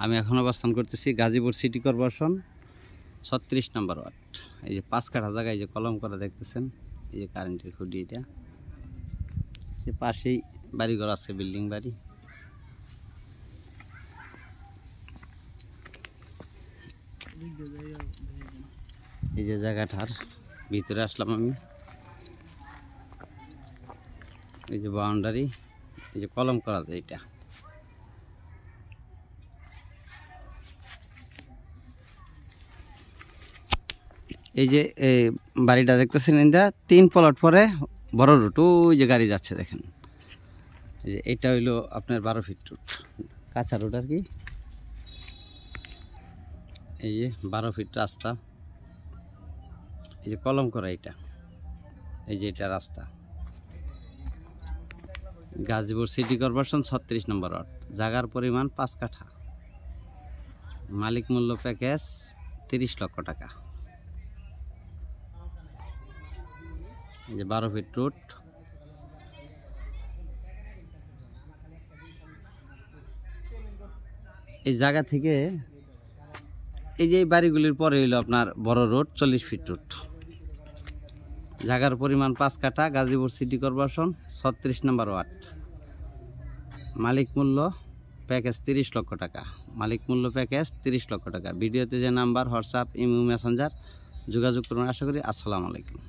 আমি এখন অবস্থান করতেছি গাজীপুর সিটি কর্পোরেশন 36 নম্বর ওয়ার্ড। এই যে 5 কাঠা জায়গায় যে কলম করা দেখতেছেন, এই যে কারেন্টের খুঁটি, এটা যে পাশেই বাড়িঘর আছে, বিল্ডিং বাড়ি। এই যে জায়গাটার ভিতরে আসলাম আমি, এই যে বাউন্ডারি, এই যে কলম করা যায় এটা। এই যে বাড়িটা দেখতেছেন, এটা 3 প্লট পরে বড় রুট, ওই যে গাড়ি যাচ্ছে দেখেন। এই যে এটা হইলো আপনার 12 ফিট রুট, কাঁচা রুট আর কি। এই যে 12 ফিট রাস্তা, এই যে কলম করা এটা, এই যে এটা রাস্তা। গাজীপুর সিটি কর্পোরেশন 36 নম্বর ওয়ার্ড। জায়গার পরিমাণ 5 কাঠা, মালিক মূল্য প্যাকেজ 30 লক্ষ টাকা। এই যে 12 ফিট রুট। এই জায়গা থেকে এই যে বাড়িগুলির পরে হইলো আপনার বড় রোড 40 ফিট রুট। জায়গার পরিমাণ 5 কাঠা, গাজীপুর সিটি কর্পোরেশন 36 নম্বর ওয়ার্ড। মালিক মূল্য প্যাকেজ 30 লক্ষ টাকা। মালিক মূল্য প্যাকেজ 30 লক্ষ টাকা। ভিডিওতে যে নাম্বার, হোয়াটসঅ্যাপ, ইমো, মেসেঞ্জার যোগাযোগ করুন। আশা করি। আসসালামু আলাইকুম।